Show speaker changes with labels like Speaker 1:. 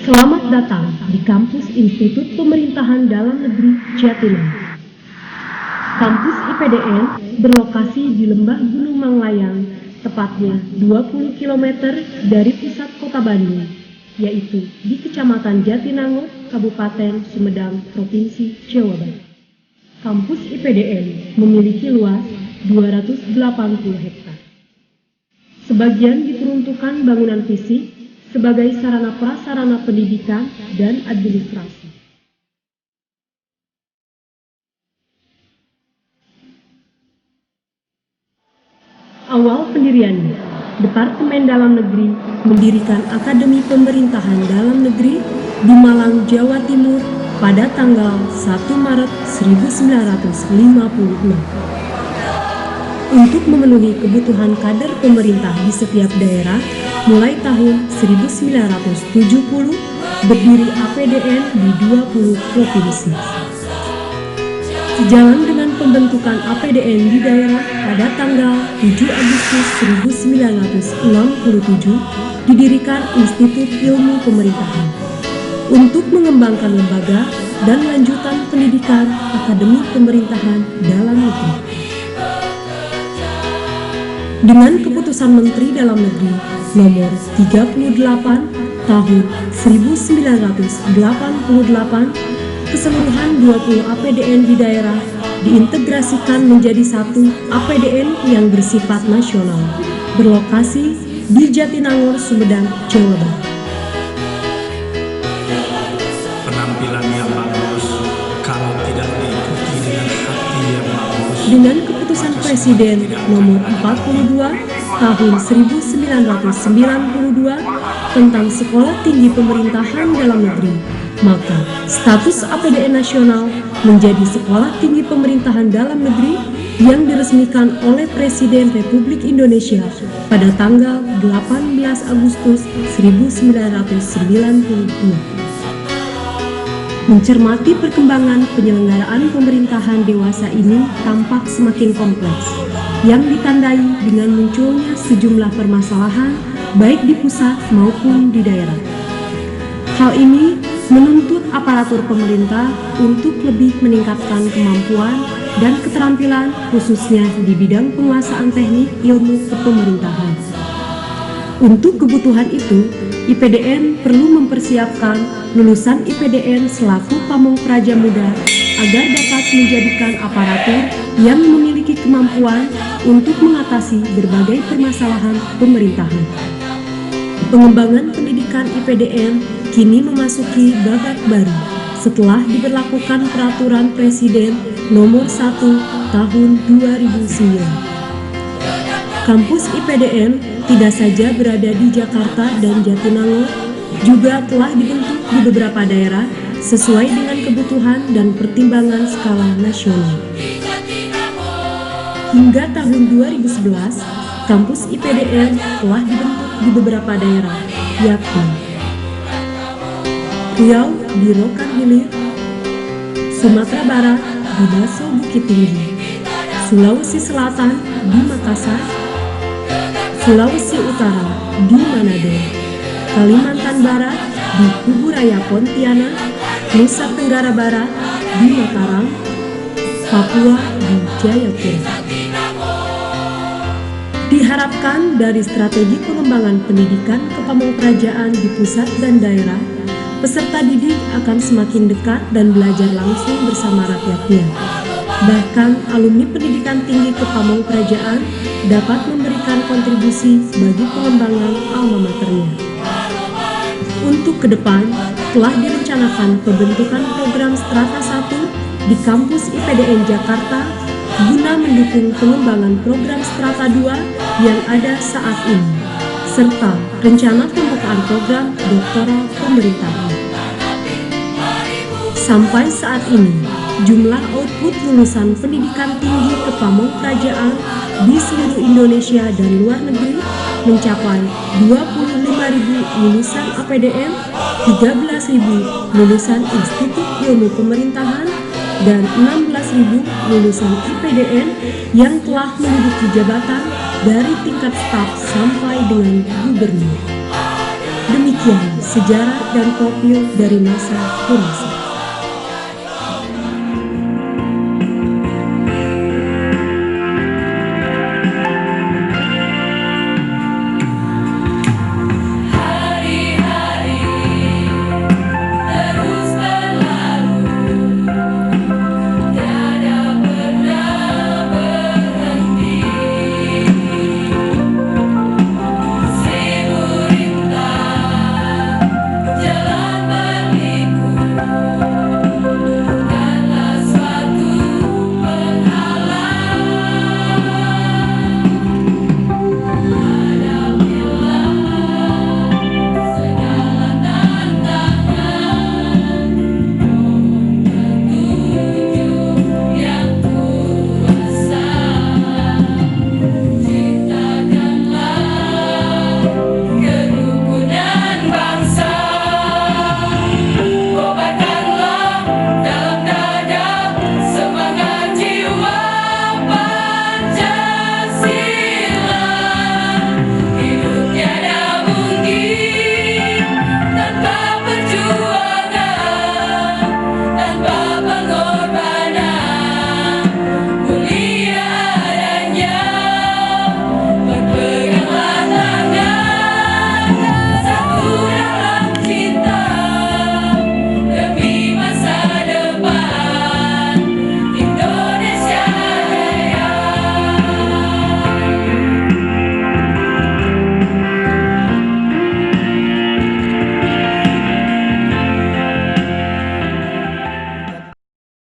Speaker 1: Selamat datang di kampus Institut Pemerintahan Dalam Negeri Jatinangor. Kampus IPDN berlokasi di Lembah Gunung Manglayang, tepatnya 20 km dari pusat kota Bandung, yaitu di Kecamatan Jatinangor, Kabupaten Sumedang, Provinsi Jawa Barat. Kampus IPDN memiliki luas 280 hektar. Sebagian diperuntukkan bangunan fisik sebagai sarana prasarana pendidikan dan administrasi. Awal pendiriannya, Departemen Dalam Negeri mendirikan Akademi Pemerintahan Dalam Negeri di Malang, Jawa Timur pada tanggal 1 Maret 1956. Untuk memenuhi kebutuhan kader pemerintah di setiap daerah, mulai tahun 1970 berdiri APDN di 20 provinsi. Sejalan dengan pembentukan APDN di daerah pada tanggal 7 Agustus 1967, didirikan Institut Ilmu Pemerintahan untuk mengembangkan lembaga dan lanjutan pendidikan Akademi Pemerintahan Dalam Negeri. Dengan keputusan Menteri Dalam Negeri nomor 38 tahun 1988, keseluruhan 20 APDN di daerah diintegrasikan menjadi satu APDN yang bersifat nasional, berlokasi di Jatinangor, Sumedang, Jawa Barat.
Speaker 2: Penampilan yang bagus kalau tidak diikuti dengan hati yang bagus. Dengan
Speaker 1: keputusan Presiden nomor 42 tahun 1992 tentang Sekolah Tinggi Pemerintahan Dalam Negeri, maka status APDN nasional menjadi Sekolah Tinggi Pemerintahan Dalam Negeri yang diresmikan oleh Presiden Republik Indonesia pada tanggal 18 Agustus 1992. Mencermati perkembangan penyelenggaraan pemerintahan dewasa ini tampak semakin kompleks, yang ditandai dengan munculnya sejumlah permasalahan baik di pusat maupun di daerah. Hal ini menuntut aparatur pemerintah untuk lebih meningkatkan kemampuan dan keterampilan khususnya di bidang penguasaan teknik ilmu kepemerintahan. Untuk kebutuhan itu, IPDN perlu mempersiapkan lulusan IPDN selaku pamong praja muda agar dapat menjadikan aparatur yang memiliki kemampuan untuk mengatasi berbagai permasalahan pemerintahan. Pengembangan pendidikan IPDN kini memasuki babak baru setelah diberlakukan Peraturan Presiden Nomor 1 Tahun 2009. Kampus IPDN tidak saja berada di Jakarta dan Jatinangor, juga telah dibentuk di beberapa daerah sesuai dengan kebutuhan dan pertimbangan skala nasional. Hingga tahun 2011, kampus IPDN telah dibentuk di beberapa daerah, yakni Riau di Rokan Hilir, Sumatera Barat di Baso Bukit Tinggi, Sulawesi Selatan di Makassar, Sulawesi Utara di Manado, Kalimantan Barat di Kuburaya Pontianak, Nusa Tenggara Barat di Mataram, Papua di Jayapura. Diharapkan dari strategi pengembangan pendidikan kepamongprajaan di pusat dan daerah, peserta didik akan semakin dekat dan belajar langsung bersama rakyatnya. Bahkan alumni pendidikan tinggi kepamongprajaan dapat memberikan kontribusi bagi pengembangan alma maternya. Untuk ke depan, telah direncanakan pembentukan program Strata 1 di kampus IPDN Jakarta guna mendukung pengembangan program Strata 2 yang ada saat ini, serta rencana pembukaan program doktoral pemerintahan. Sampai saat ini, jumlah output lulusan pendidikan tinggi kepamongprajaan di seluruh Indonesia dan luar negeri mencapai 25.000 lulusan APDN, 13.000 lulusan Institut Ilmu Pemerintahan, dan 16.000 lulusan IPDN yang telah menduduki jabatan dari tingkat staf sampai dengan gubernur. Demikian Demikian sejarah dan profil dari masa ke masa.